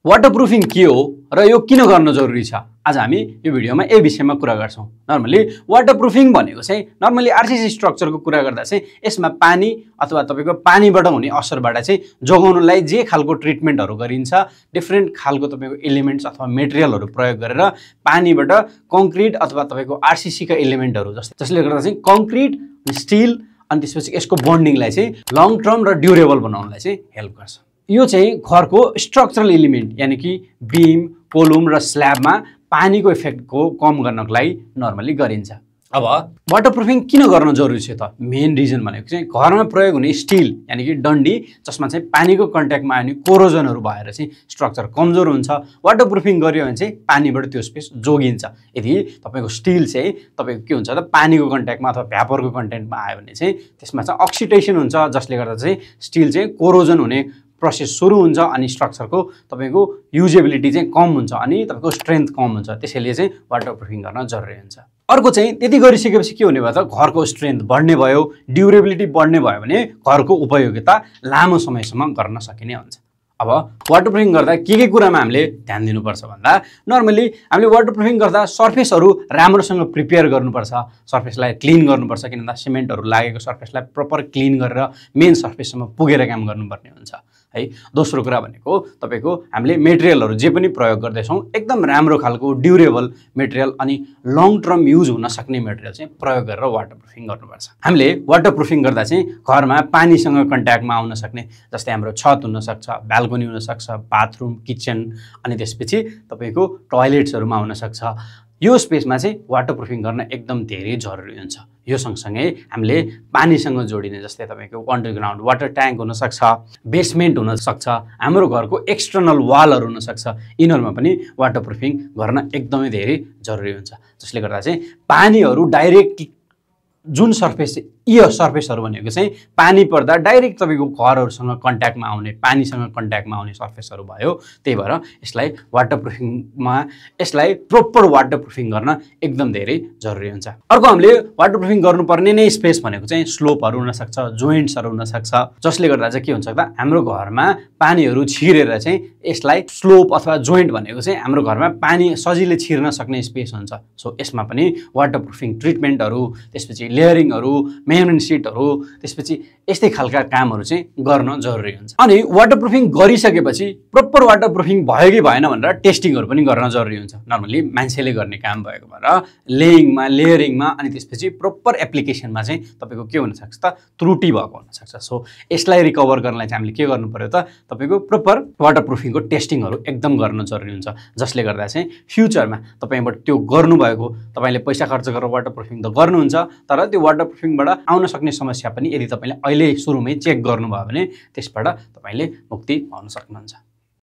वाटरप्रुफिङ के हो र यो किन गर्न जरुरी छ? आज हामी यो भिडियोमा यही विषयमा कुरा गर्छौं। नर्मली वाटरप्रुफिङ भनेको चाहिँ नर्मली आरसीसी स्ट्रक्चरको कुरा गर्दा चाहिँ यसमा पानी अथवा तपाईको पानीबाट हुने असरबाट चाहिँ जोगाउनलाई जे खालको ट्रिटमेन्टहरु गरिन्छ, डिफरेन्ट खालको तपाईको एलिमेन्ट्स अथवा मेटेरियलहरु प्रयोग गरेर पानीबाट कंक्रिट अथवा तपाईको आरसीसी का एलिमेन्टहरु जसले गर्दा चाहिँ कंक्रिट, स्टील अनि त्यसपछि यसको बन्डिङलाई चाहिँ लङ टर्म र ड्युरेबल बनाउनलाई चाहिँ हेल्प गर्छ। यो चाहिँ घरको स्ट्रक्चरल एलिमेन्ट यानी कि बीम, कोलुम र स्ल्याबमा पानीको इफेक्टको कम गर्नको लागि नर्मली गरिन्छ। अब वाटरप्रुफिङ किन गर्न जरुरी छ त? मेन रिजन भनेको चाहिँ घरमा प्रयोग हुने स्टील यानी कि डन्डी जसमा चाहिँ पानीको कन्ट्याक्टमा आउने कोरोजनहरु भएर चाहिँ स्ट्रक्चर कमजोर हुन्छ। वाटरप्रुफिङ गरियो भने चाहिँ पानीबाट त्यो स्पेस जोगिन्छ। यदि तपाईको स्टील चाहिँ तपाईको के हुन्छ त पानीको कन्ट्याक्टमा अथवा भ्यापरको कन्टेन्टमा आयो भने चाहिँ त्यसमा चाहिँ अक्सिडेसन हुन्छ, जसले गर्दा चाहिँ स्टील चाहिँ कोरोजन हुने प्रोसेस सुरु हुन्छ अनि स्ट्रक्चरको तपाईको युजेबिलिटी चाहिँ कम हुन्छ अनि तपाईको स्ट्रेन्थ कम हुन्छ। त्यसैले चाहिँ वाटरप्रुफिङ गर्न जरुरी हुन्छ। अर्को चाहिँ त्यति गरिसकेपछि के हुने भयो त घरको स्ट्रेन्थ बढ्ने भयो, ड्युरेबिलिटी बढ्ने भयो भने घरको उपयोगिता लामो समयसम्म गर्न सकिने हुन्छ। अब वाटरप्रुफिङ गर्दा के कुरामा हामीले ध्यान दिनुपर्छ भन्दा नर्मली हामीले वाटरप्रुफिङ गर्दा सर्फेसहरु राम्रोसँग प्रिपेयर गर्नुपर्छ, सर्फेसलाई क्लिन गर्नुपर्छ किन भन्दा सिमेन्टहरु लागेको सर्फेसलाई प्रपर क्लिन गरेर मेन सर्फेससम्म पुगेर काम गर्नुपर्ने हुन्छ है। दोस्रो कुरा भनेको तपाईको हामीले मेटेरियलहरु जे पनि प्रयोग गर्दै छौं एकदम राम्रो खालको ड्युरेबल मेटेरियल अनि लङ टर्म युज हुन सक्ने मेटेरियल चाहिँ प्रयोग गरेर वाटरप्रुफिङ गर्नुपर्छ। हामीले वाटरप्रुफिङ गर्दा चाहिँ घरमा पानीसँग कन्ट्याक्टमा आउन सक्ने जस्तै हाम्रो छत हुन सक्छ, बाल्कनी हुन सक्छ, बाथरुम, किचन अनि त्यसपछि तपाईको टोयलेट्सहरुमा हुन सक्छ। यो स्पेसमा चाहिँ वाटरप्रुफिङ गर्न एकदम धेरै जरुरी हुन्छ। यो सँगसँगै हामीले पानीसँग जोडिने जस्तै तपाईको अन्डरग्राउन्ड वाटर ट्याङ्क हुन सक्छ, बेसमेन्ट हुन सक्छ, हाम्रो घरको एक्सटर्नल वालहरु हुन सक्छ। यिनीहरुमा पनि वाटरप्रुफिङ गर्न एकदमै धेरै जरुरी हुन्छ। जसले गर्दा चाहिँ पानीहरु डाइरेक्ट जुन सर्फेस यो सर्फेसहरु भनेको चाहिँ पानी पर्दा डाइरेक्ट तपाईको घरहरुसँग कन्ट्याक्टमा आउने, पानीसँग कन्ट्याक्टमा आउने सर्फेसहरु भयो। त्यही भएर यसलाई वाटरप्रुफिङमा यसलाई प्रोपर वाटरप्रुफिङ गर्न एकदम धेरै जरुरी हुन्छ। अर्को हामीले वाटरप्रुफिङ गर्नुपर्ने नै स्पेस भनेको चाहिँ स्लोपहरु हुन सक्छ, जोइन्ट्सहरु हुन सक्छ। जसले गर्दा चाहिँ के हुन्छ त हाम्रो घरमा पानीहरु छिरेर चाहिँ यसलाई स्लोप अथवा जोइन्ट भनेको चाहिँ हाम्रो घरमा पानी सजिलै छिर्न सक्ने स्पेस हुन्छ। सो यसमा पनि वाटरप्रुफिङ ट्रिटमेन्टहरु, त्यसपछि लेयरिङहरु, मेम्ब्रेन शीटहरु, त्यसपछि यस्तै खालका कामहरु चाहिँ गर्न जरुरी हुन्छ। अनि वाटरप्रुफिङ गरिसकेपछि प्रपर वाटरप्रुफिङ भयो कि भएन भनेर टेस्टिङहरु पनि गर्न जरुरी हुन्छ। नर्मली मान्छेले गर्ने काम भएको भएर लेइङमा, लेयरिङमा अनि त्यसपछि प्रपर एप्लिकेसनमा चाहिँ तपाईको के हुन सक्छ त त्रुटि भएको हुन सक्छ। सो यसलाई रिकभर गर्नलाई चाहिँ हामीले के गर्नु पर्यो त तपाईको प्रपर वाटरप्रुफिङको टेस्टिङहरु एकदम गर्न जरुरी हुन्छ। जसले गर्दा चाहिँ फ्युचरमा तपाईबाट त्यो गर्नुभएको तपाईले पैसा खर्च गरेर वाटरप्रुफिङ त गर्नुहुन्छ, तर त्यो वाटरप्रुफिङबाट आउन सक्ने समस्या पनि यदि तपाईले अहिले सुरुमै चेक गर्नुभयो भने त्यसबाट तपाईले मुक्ति पाउन सक्नुहुन्छ।